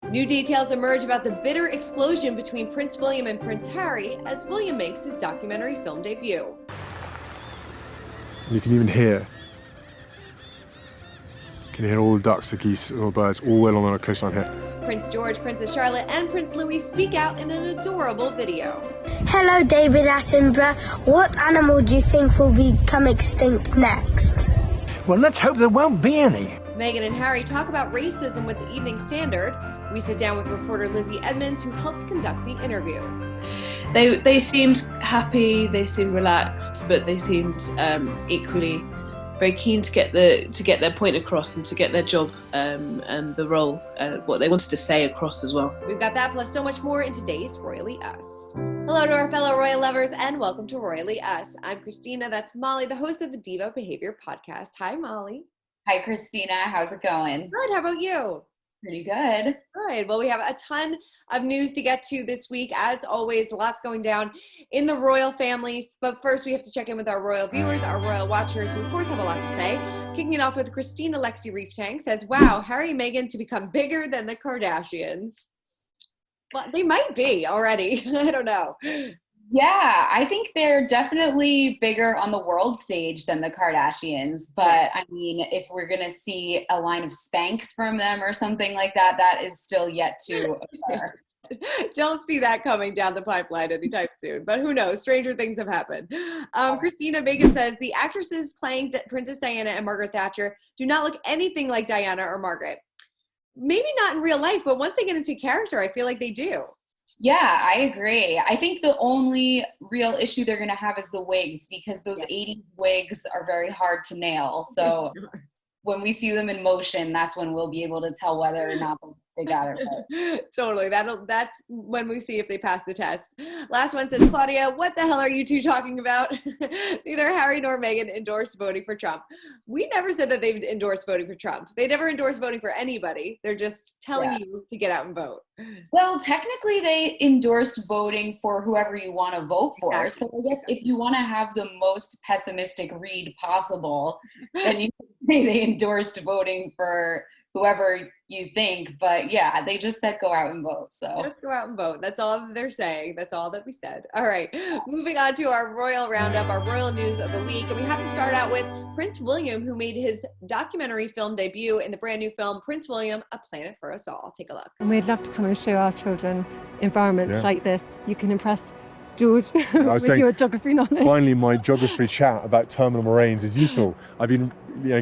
New details emerge about the bitter explosion between Prince William and Prince Harry as William makes his documentary film debut. You can even hear all the ducks, the geese, all the birds, all along the coastline here. Prince George, Princess Charlotte, and Prince Louis speak out in an adorable video. Hello, David Attenborough. What animal do you think will become extinct next? Well, let's hope there won't be any. Meghan and Harry talk about racism with the Evening Standard. We sit down with reporter Lizzie Edmonds, who helped conduct the interview. They seemed happy, they seemed relaxed, but they seemed equally very keen to get their point across and to get their job and the role, what they wanted to say across as well. We've got that plus so much more in today's Royally Us. Hello to our fellow royal lovers and welcome to Royally Us. I'm Christina, that's Molly, the host of the Diva Behavior Podcast. Hi, Molly. Hi, Christina. How's it going? Good. How about you? Pretty good. Good. Well, we have a ton of news to get to this week. As always, lots going down in the royal families. But first, we have to check in with our royal viewers, our royal watchers, who, of course, have a lot to say. Kicking it off with Christina Lexi Reef Tank says, wow, Harry and Meghan to become bigger than the Kardashians. Well, they might be already. I don't know. Yeah, I think they're definitely bigger on the world stage than the Kardashians. But I mean, if we're going to see a line of Spanx from them or something like that, that is still yet to occur. Don't see that coming down the pipeline anytime soon, but who knows? Stranger things have happened. Christina Meghan says the actresses playing Princess Diana and Margaret Thatcher do not look anything like Diana or Margaret. Maybe not in real life, but once they get into character, I feel like they do. Yeah, I agree. I think the only real issue they're going to have is the wigs, because those 80s wigs are very hard to nail. So when we see them in motion, that's when we'll be able to tell whether or not they got it right. Totally. That's when we see if they pass the test. Last one says, Claudia, what the hell are you two talking about? Neither Harry nor Meghan endorsed voting for Trump. We never said that they've endorsed voting for Trump. They never endorsed voting for anybody. They're just telling you to get out and vote. Well, technically they endorsed voting for whoever you want to vote for. Exactly. So I guess if you want to have the most pessimistic read possible, then you can say they endorsed voting for whoever you think. But yeah, they just said go out and vote. So just go out and vote. That's all that they're saying. That's all that we said. All right, moving on to our royal roundup, our royal news of the week. And we have to start out with Prince William, who made his documentary film debut in the brand new film, Prince William, A Planet for Us All. Take a look. And we'd love to come and show our children environments like this. You can impress George with your geography knowledge. Finally, my geography chat about terminal moraines is useful. I've been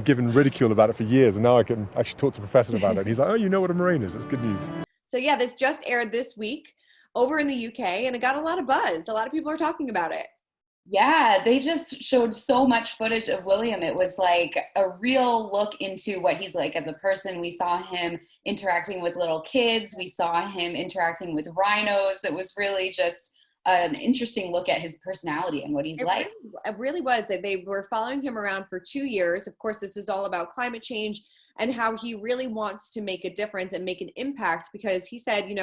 given ridicule about it for years, and now I can actually talk to professors about it. And he's like, oh, you know what a moraine is? That's good news. So yeah, this just aired this week over in the UK, and it got a lot of buzz. A lot of people are talking about it. Yeah, they just showed so much footage of William. It was like a real look into what he's like as a person. We saw him interacting with little kids. We saw him interacting with rhinos. It was really just an interesting look at his personality and what he's like. It really was. They were following him around for 2 years. Of course, this is all about climate change and how he really wants to make a difference and make an impact, because he said,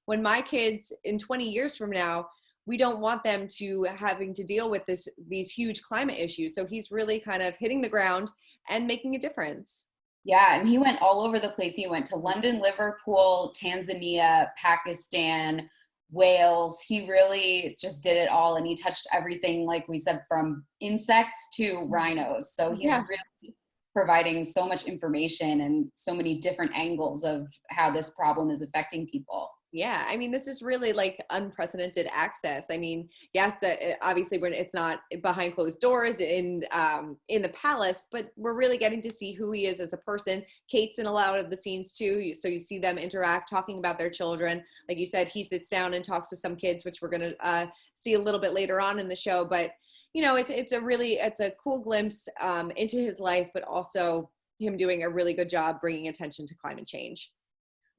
when my kids in 20 years from now, we don't want them to having to deal with these huge climate issues. So he's really kind of hitting the ground and making a difference. Yeah, and he went all over the place. He went to London, Liverpool, Tanzania, Pakistan, Wales. He really just did it all, and he touched everything, like we said, from insects to rhinos. So he's really providing so much information and so many different angles of how this problem is affecting people. Yeah, I mean, this is really like unprecedented access. I mean, yes, obviously when it's not behind closed doors in the palace, but we're really getting to see who he is as a person. Kate's in a lot of the scenes too, so you see them interact, talking about their children. Like you said, he sits down and talks with some kids, which we're going to see a little bit later on in the show. But it's a cool glimpse into his life, but also him doing a really good job bringing attention to climate change.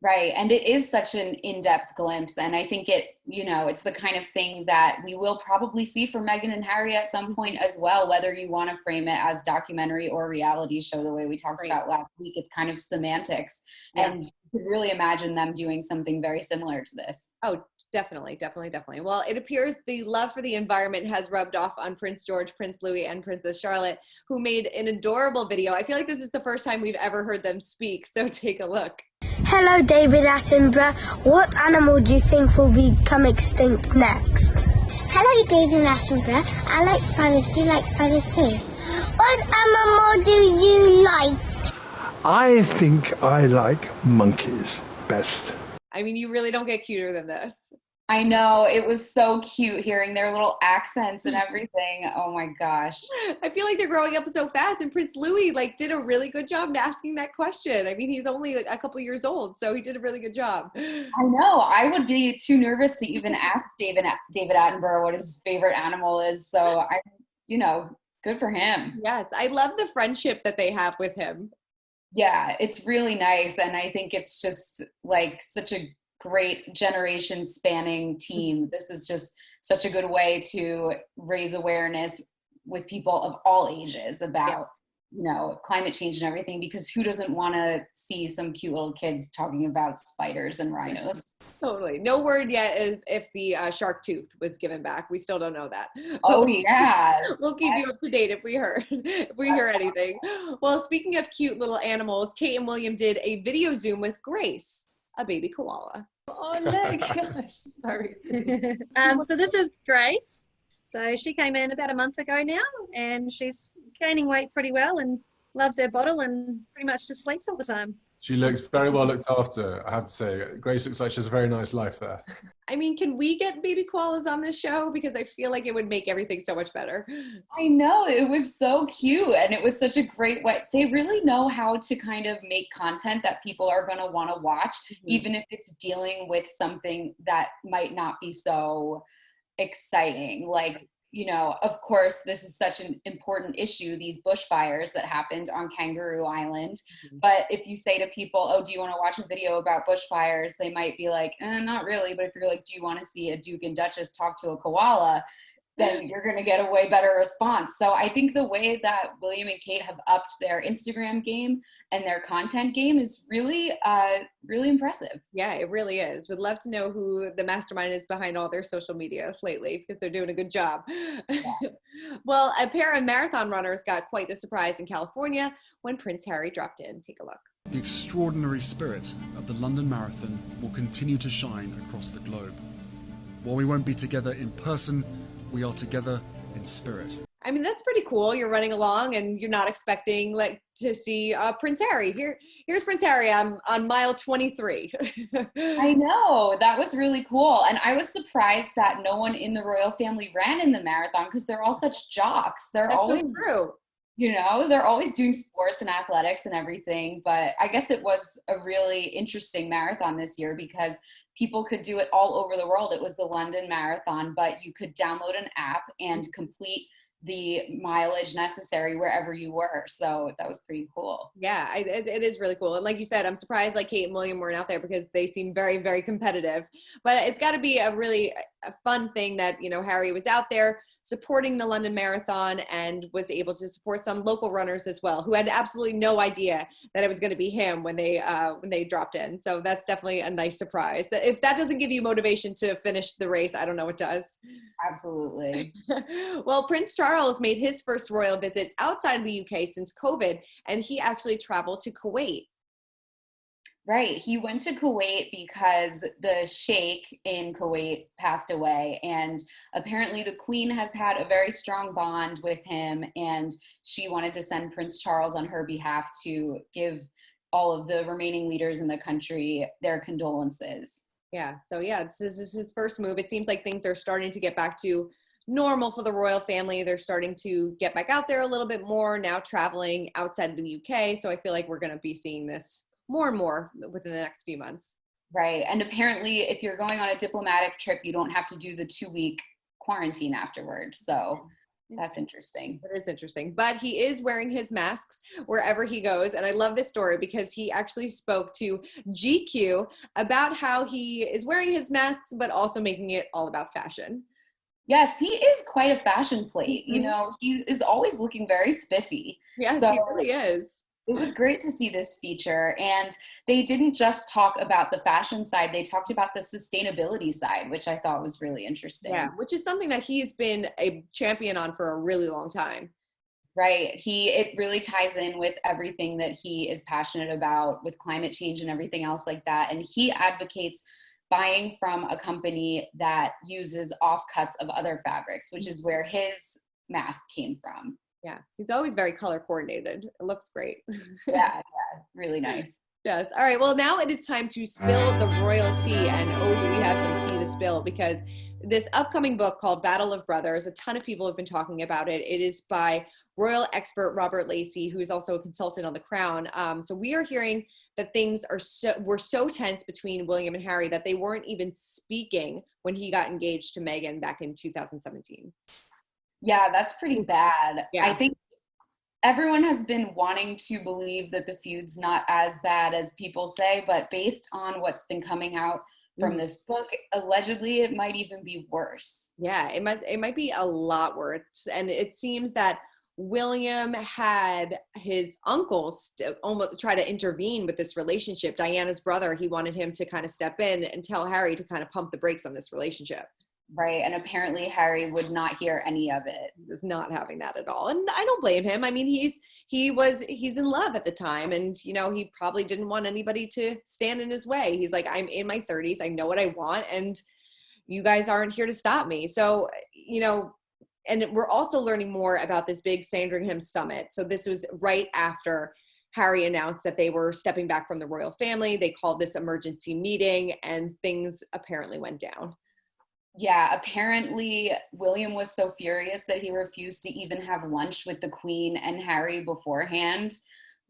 Right. And it is such an in-depth glimpse. And I think it's the kind of thing that we will probably see from Meghan and Harry at some point as well, whether you want to frame it as documentary or reality show, the way we talked about last week. It's kind of semantics. Yeah. And you could really imagine them doing something very similar to this. Oh, definitely. Well, it appears the love for the environment has rubbed off on Prince George, Prince Louis, and Princess Charlotte, who made an adorable video. I feel like this is the first time we've ever heard them speak. So take a look. Hello, David Attenborough. What animal do you think will become extinct next? Hello, David Attenborough. I like spiders. Do you like spiders too? What animal do you like? I think I like monkeys best. I mean, you really don't get cuter than this. I know, it was so cute hearing their little accents and everything. Oh my gosh. I feel like they're growing up so fast, and Prince Louis did a really good job asking that question. I mean, he's only a couple years old, so he did a really good job. I know. I would be too nervous to even ask David Attenborough what his favorite animal is. So good for him. Yes, I love the friendship that they have with him. Yeah, it's really nice, and I think it's just like such a great generation spanning team. This is just such a good way to raise awareness with people of all ages about climate change and everything, because who doesn't want to see some cute little kids talking about spiders and rhinos? Totally. No word yet if the shark tooth was given back. We still don't know that. Oh yeah. We'll keep you up to date if we hear anything. Well, speaking of cute little animals, Kate and William did a video Zoom with Grace, a baby koala. Oh no, gosh. Sorry. So this is Grace. So she came in about a month ago now, and she's gaining weight pretty well and loves her bottle and pretty much just sleeps all the time. She looks very well looked after, I have to say. Grace looks like she has a very nice life there. I mean, can we get baby koalas on this show? Because I feel like it would make everything so much better. I know, it was so cute, and it was such a great way. They really know how to kind of make content that people are going to want to watch, even if it's dealing with something that might not be so exciting. Like, of course, this is such an important issue, these bushfires that happened on Kangaroo Island. But if you say to people, oh, do you want to watch a video about bushfires? They might be like, not really. But if you're like, do you want to see a Duke and Duchess talk to a koala? Then you're going to get a way better response. So I think the way that William and Kate have upped their Instagram game and their content game is really, really impressive. Yeah, it really is. Would love to know who the mastermind is behind all their social media lately, because they're doing a good job. Yeah. Well, a pair of marathon runners got quite the surprise in California when Prince Harry dropped in. Take a look. The extraordinary spirit of the London Marathon will continue to shine across the globe. While we won't be together in person, we are together in spirit. I mean, that's pretty cool. You're running along and you're not expecting to see Prince Harry. Here's Prince Harry on mile 23. I know, that was really cool. And I was surprised that no one in the royal family ran in the marathon, because they're all such jocks. They're always true. They're always doing sports and athletics and everything. But I guess it was a really interesting marathon this year because people could do it all over the world. It was the London Marathon, but you could download an app and complete the mileage necessary wherever you were. So that was pretty cool. Yeah, it is really cool. And like you said, I'm surprised Kate and William weren't out there, because they seem very, very competitive. But it's got to be a really fun thing that, Harry was out there supporting the London Marathon and was able to support some local runners as well, who had absolutely no idea that it was going to be him when they dropped in. So that's definitely a nice surprise. If that doesn't give you motivation to finish the race, I don't know what does. Absolutely. Well, Prince Charles made his first royal visit outside of the UK since COVID, and he actually traveled to Kuwait. Right. He went to Kuwait because the sheikh in Kuwait passed away, and apparently the Queen has had a very strong bond with him, and she wanted to send Prince Charles on her behalf to give all of the remaining leaders in the country their condolences. Yeah. So this is his first move. It seems like things are starting to get back to normal for the royal family. They're starting to get back out there a little bit more, now traveling outside of the UK. So I feel like we're going to be seeing this more and more within the next few months. Right. And apparently if you're going on a diplomatic trip, you don't have to do the 2-week quarantine afterward. So that's interesting. It is interesting. But he is wearing his masks wherever he goes. And I love this story because he actually spoke to GQ about how he is wearing his masks, but also making it all about fashion. Yes, he is quite a fashion plate. He is always looking very spiffy. Yes, so, he really is. It was great to see this feature, and they didn't just talk about the fashion side, they talked about the sustainability side, which I thought was really interesting. Yeah, which is something that he's been a champion on for a really long time. Right. It really ties in with everything that he is passionate about with climate change and everything else like that. And he advocates buying from a company that uses offcuts of other fabrics, which is where his mask came from. Yeah, he's always very color coordinated. It looks great. Yeah, really nice. Yes. All right. Well, now it is time to spill the royal tea. And oh, do we have some tea to spill, because this upcoming book called Battle of Brothers, a ton of people have been talking about it. It is by royal expert Robert Lacey, who is also a consultant on the Crown. So we are hearing that things were so tense between William and Harry that they weren't even speaking when he got engaged to Meghan back in 2017. Yeah, that's pretty bad. Yeah. I think everyone has been wanting to believe that the feud's not as bad as people say, but based on what's been coming out from this book, allegedly it might even be worse. Yeah, it might be a lot worse. And it seems that William had his uncles almost try to intervene with this relationship. Diana's brother, he wanted him to kind of step in and tell Harry to kind of pump the brakes on this relationship. Right. And apparently Harry would not hear any of it. Not having that at all. And I don't blame him. I mean, he's in love at the time, and he probably didn't want anybody to stand in his way. He's like, I'm in my 30s. I know what I want, and you guys aren't here to stop me. So, and we're also learning more about this big Sandringham summit. So this was right after Harry announced that they were stepping back from the royal family. They called this emergency meeting, and things apparently went down. Yeah, apparently William was so furious that he refused to even have lunch with the Queen and Harry beforehand,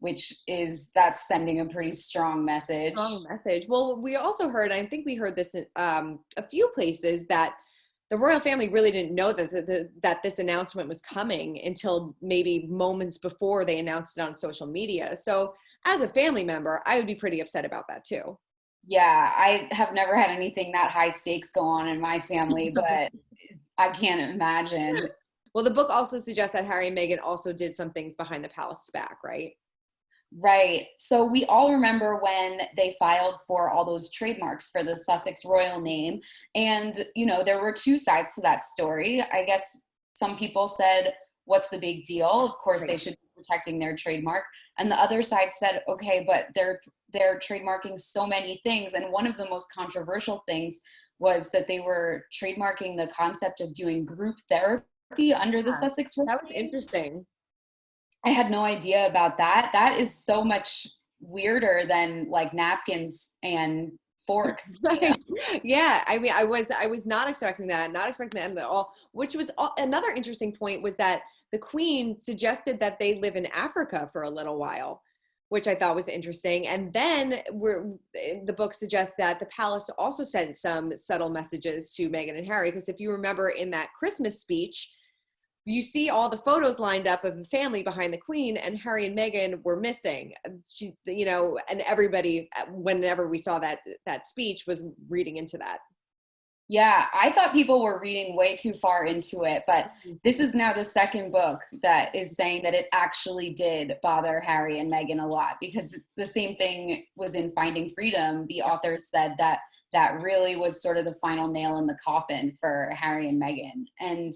that's sending a pretty strong message. Strong message. Well, we also heard, I think we heard this in a few places, that the royal family really didn't know that this announcement was coming until maybe moments before they announced it on social media. So as a family member, I would be pretty upset about that too. Yeah, I have never had anything that high stakes go on in my family, but I can't imagine. Well, the book also suggests that Harry and Meghan also did some things behind the palace back, right? Right. So we all remember when they filed for all those trademarks for the Sussex royal name. And, there were two sides to that story. I guess some people said, what's the big deal? Of course, They should be protecting their trademark. And the other side said, okay, but they're trademarking so many things. And one of the most controversial things was that they were trademarking the concept of doing group therapy under the Sussex royal name. That was interesting. I had no idea about that. That is so much weirder than like napkins and forks. Right. Yeah. I mean, I was not expecting that at all, which was another interesting point, was that the Queen suggested that they live in Africa for a little while, which I thought was interesting. And then the book suggests that the palace also sent some subtle messages to Meghan and Harry, because if you remember in that Christmas speech, you see all the photos lined up of the family behind the Queen, and Harry and Meghan were missing. And everybody, whenever we saw that speech, was reading into that. Yeah, I thought people were reading way too far into it, but this is now the second book that is saying that it actually did bother Harry and Meghan a lot, because the same thing was in Finding Freedom. The authors said that really was sort of the final nail in the coffin for Harry and Meghan. And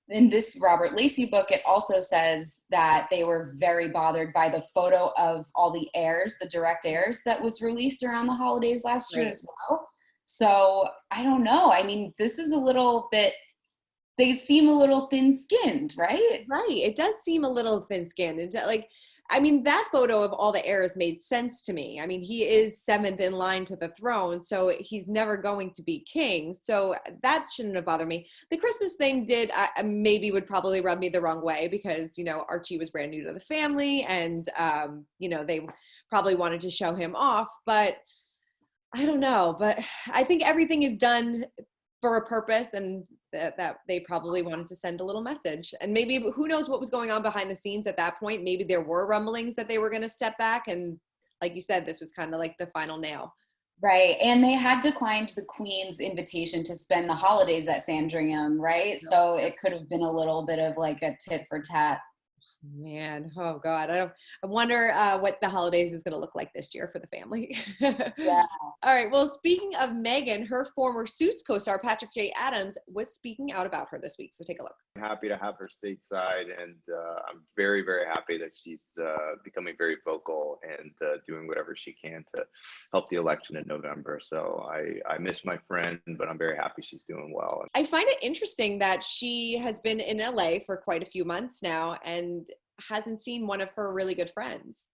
in this Robert Lacey book, it also says that they were very bothered by the photo of all the heirs, the direct heirs, that was released around the holidays last year as well. So I don't know. I mean, this is a little bit, they seem a little thin-skinned, right? Right. It does seem a little thin-skinned. Is that that photo of all the heirs made sense to me. I mean, he is seventh in line to the throne, so he's never going to be king. So that shouldn't have bothered me. The Christmas thing would probably rub me the wrong way, because, Archie was brand new to the family, and, they probably wanted to show him off, but I don't know. But I think everything is done for a purpose, and that they probably wanted to send a little message. And maybe, who knows what was going on behind the scenes at that point. Maybe there were rumblings that they were going to step back, and like you said, this was kind of like the final nail. Right. And they had declined the Queen's invitation to spend the holidays at Sandringham, right? So it could have been a little bit of like a tit for tat. Man, oh God, I wonder what the holidays is going to look like this year for the family. Yeah. All right. Well, speaking of Meghan, her former Suits co-star Patrick J. Adams was speaking out about her this week. So take a look. I'm happy to have her stateside, and I'm very, very happy that she's becoming very vocal and doing whatever she can to help the election in November. So I miss my friend, but I'm very happy she's doing well. I find it interesting that she has been in LA for quite a few months now and hasn't seen one of her really good friends.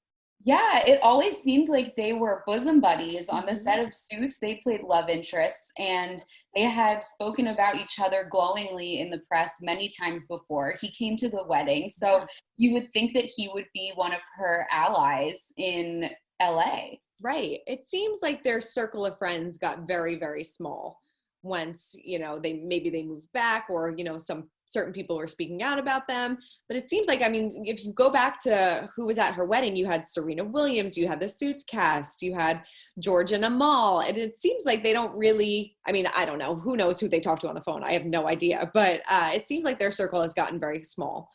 Yeah, it always seemed like they were bosom buddies on the set of Suits. They played love interests, and they had spoken about each other glowingly in the press many times before. He came to the wedding, so you would think that he would be one of her allies in LA. Right. It seems like their circle of friends got very, very small once, they moved back, or, some certain people were speaking out about them. But it seems like, if you go back to who was at her wedding, you had Serena Williams, you had the Suits cast, you had George and Amal. And it seems like they don't really, I don't know, who knows who they talk to on the phone. I have no idea. But it seems like their circle has gotten very small.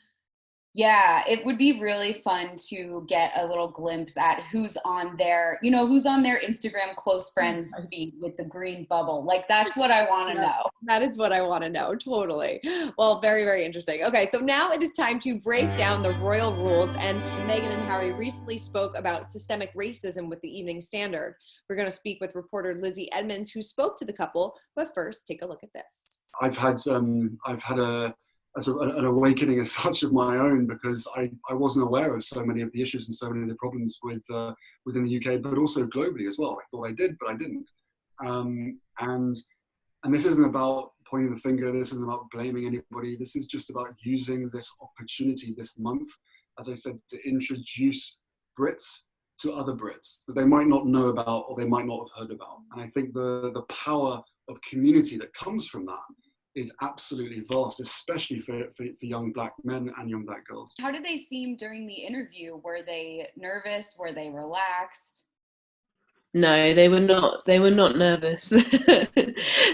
Yeah, it would be really fun to get a little glimpse at who's on their Instagram close friends feed with the green bubble. Like, that's what I want to know. That is what I want to know. Totally. Well, very, very interesting. Okay, so now it is time to break down the royal rules. And Meghan and Harry recently spoke about systemic racism with the Evening Standard. We're going to speak with reporter Lizzie Edmonds, who spoke to the couple. But first, take a look at this. I've had an awakening as such of my own, because I wasn't aware of so many of the issues and so many of the problems within the UK, but also globally as well. I thought I did, but I didn't. And this isn't about pointing the finger. This isn't about blaming anybody. This is just about using this opportunity this month, as I said, to introduce Brits to other Brits that they might not know about or they might not have heard about. And I think the power of community that comes from that is absolutely vast, especially for young black men and young black girls. How did they seem during the interview? Were they nervous? Were they relaxed? No, they were not. They were not nervous.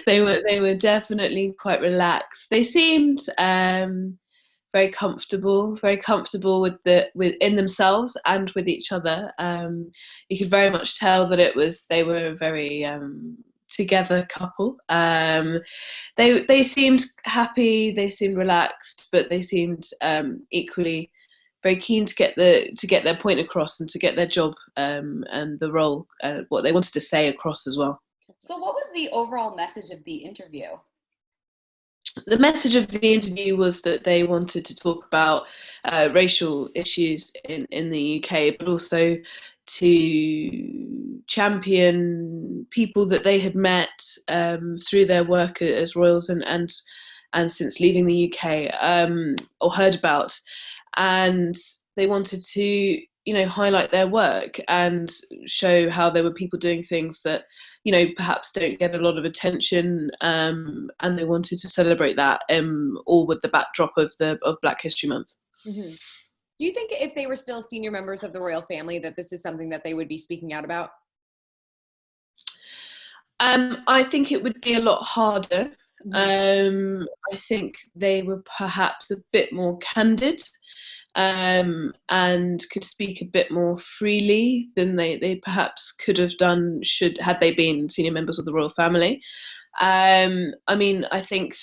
They were definitely quite relaxed. They seemed very comfortable in themselves and with each other. You could very much tell that they were a very together couple. They seemed happy, they seemed relaxed, but they seemed equally very keen to get their point across and to get their job and the role, what they wanted to say across as well. So what was the overall message of the interview? The message of the interview was that they wanted to talk about racial issues in the UK, but also to champion people that they had met through their work as royals and since leaving the UK, or heard about, and they wanted to highlight their work and show how there were people doing things that perhaps don't get a lot of attention, and they wanted to celebrate that, all with the backdrop of Black History Month. Mm-hmm. Do you think if they were still senior members of the royal family that this is something that they would be speaking out about? I think it would be a lot harder. I think they were perhaps a bit more candid, and could speak a bit more freely than they perhaps could have done had they been senior members of the royal family. I think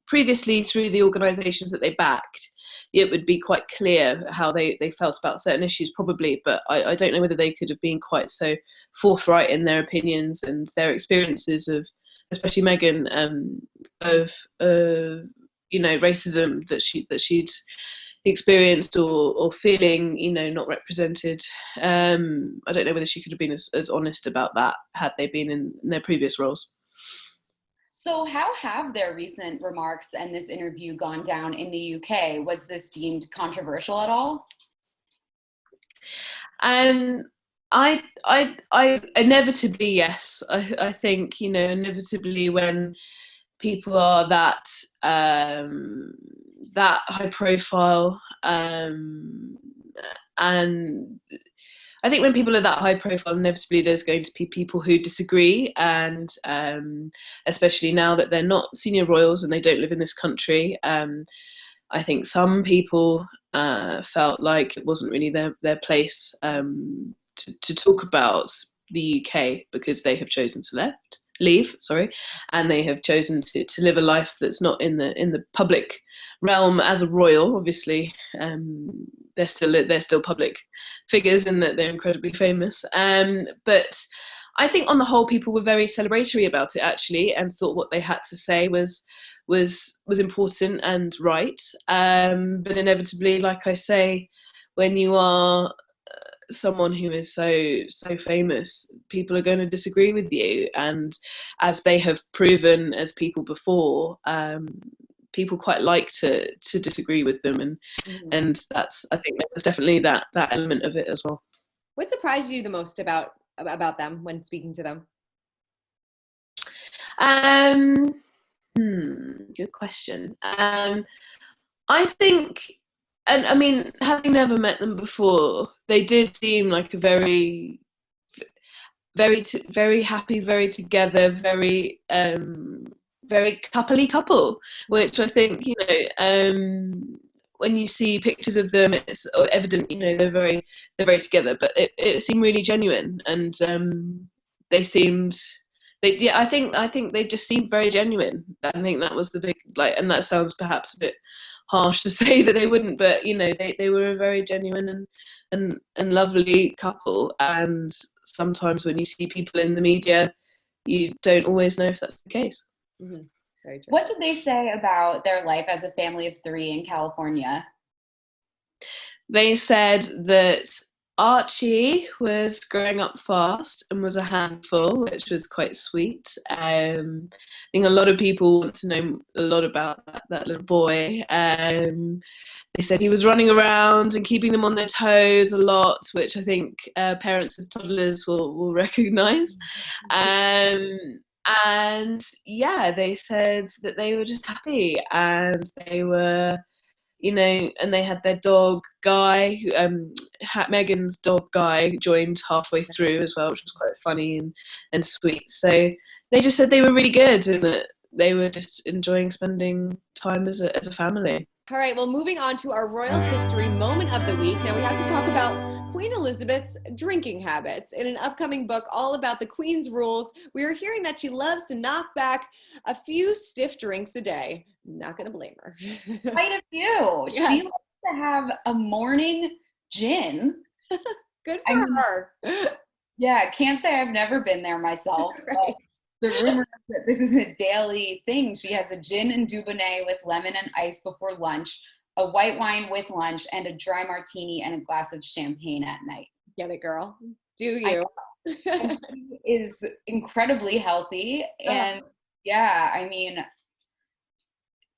previously through the organisations that they backed, it would be quite clear how they felt about certain issues probably, but I don't know whether they could have been quite so forthright in their opinions and their experiences of, especially Meghan, of racism that she'd experienced or feeling not represented. I don't know whether she could have been as honest about that had they been in their previous roles. So how have their recent remarks and this interview gone down in the UK? Was this deemed controversial at all? I inevitably, yes. I think, inevitably when people are that high profile, and I think when people are that high profile, inevitably there's going to be people who disagree, and especially now that they're not senior royals and they don't live in this country, I think some people felt like it wasn't really their place to talk about the UK, because they have chosen to leave, and they have chosen to live a life that's not in the public realm as a royal. Obviously, they're still public figures in that they're incredibly famous. But I think on the whole, people were very celebratory about it, actually, and thought what they had to say was important and right. But inevitably, like I say, when you are someone who is so famous, people are going to disagree with you, and as they have proven as people before, people quite like to disagree with them, and I think there's definitely that element of it as well. What surprised you the most about them when speaking to them? Good question. I think, and I mean, having never met them before, they did seem like a very happy, very together, very coupley couple, which I think, when you see pictures of them, it's evident, they're very together, but it seemed really genuine, and I think they just seemed very genuine. I think that was the big, and that sounds perhaps a bit harsh to say that they wouldn't, but they were a very genuine and lovely couple. And sometimes when you see people in the media, you don't always know if that's the case. Mm-hmm. Very true. What did they say about their life as a family of 3 in California? They said that Archie was growing up fast and was a handful, which was quite sweet. I think a lot of people want to know a lot about that little boy. They said he was running around and keeping them on their toes a lot, which I think parents of toddlers will recognise. And yeah, they said that they were just happy, and they were, and they had their dog Guy, Meghan's dog Guy joined halfway through as well, which was quite funny and sweet. So they just said they were really good, and that they were just enjoying spending time as a family. All right, well, moving on to our royal history moment of the week. Now we have to talk about Queen Elizabeth's drinking habits. In an upcoming book all about the Queen's rules, we are hearing that she loves to knock back a few stiff drinks a day. Not going to blame her. Quite a few. Yeah. She likes to have a morning gin. Good for her. Yeah, can't say I've never been there myself. Right. The rumor is that this is a daily thing. She has a gin and Dubonnet with lemon and ice before lunch, a white wine with lunch, and a dry martini and a glass of champagne at night. Get it, girl. Do you? And she is incredibly healthy. And yeah, I mean,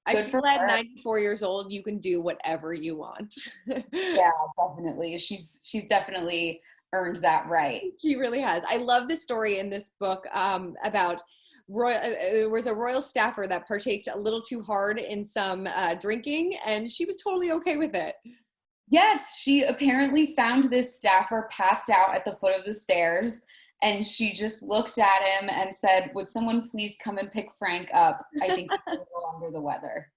I feel at 94 years old, you can do whatever you want. Yeah, definitely. She's definitely earned that right. He really has. I love the story in this book about there was a royal staffer that partaked a little too hard in some drinking, and she was totally okay with it. Yes, she apparently found this staffer passed out at the foot of the stairs, and she just looked at him and said, "Would someone please come and pick Frank up? I think he's a little under the weather."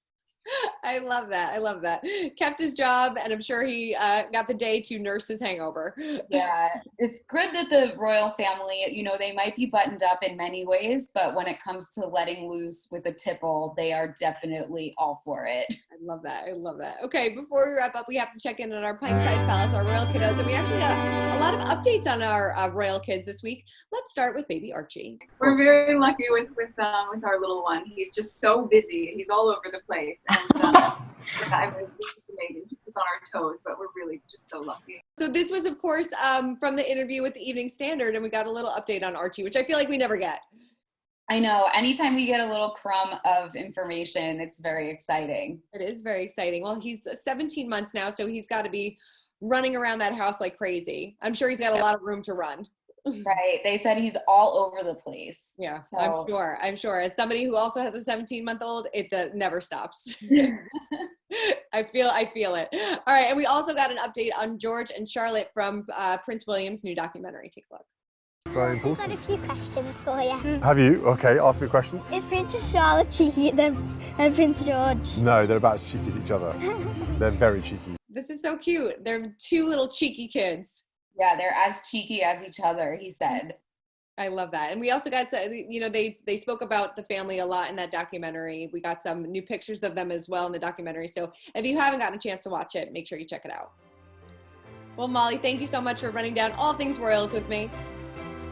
I love that. I love that. Kept his job, and I'm sure he got the day to nurse his hangover. Yeah, it's good that the royal family, they might be buttoned up in many ways, but when it comes to letting loose with a tipple, they are definitely all for it. I love that. I love that. Okay, before we wrap up, we have to check in on our pint-sized palace, our royal kiddos, and we actually got a lot of updates on our royal kids this week. Let's start with baby Archie. We're very lucky with our little one. He's just so busy. He's all over the place. And this is amazing. Keep us on our toes, but we're really just so lucky. So this was, of course, from the interview with the Evening Standard, and we got a little update on Archie, which I feel like we never get. I know. Anytime we get a little crumb of information, it's very exciting. It is very exciting. Well, he's 17 months now, so he's got to be running around that house like crazy. I'm sure he's got a lot of room to run. Right. They said he's all over the place. Yeah, so. I'm sure. As somebody who also has a 17-month-old, it never stops. I feel it. All right. And we also got an update on George and Charlotte from Prince William's new documentary. Take a look. Very important. I've got a few questions for you. Have you? Okay, ask me questions. Is Princess Charlotte cheekier than Prince George? No, they're about as cheeky as each other. They're very cheeky. The This is so cute. They're two little cheeky kids. Yeah, they're as cheeky as each other, he said. I love that. And we also got to, you know, they spoke about the family a lot in that documentary. We got some new pictures of them as well in the documentary. So if you haven't gotten a chance to watch it, make sure you check it out. Well, Molly, thank you so much for running down all things royals with me.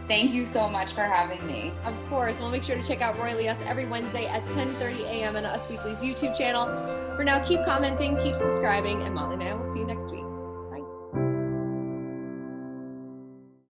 Thank you so much for having me. Of course. We'll make sure to check out Royally Us every Wednesday at 10:30 a.m. on Us Weekly's YouTube channel. For now, keep commenting, keep subscribing, and Molly and I will see you next week.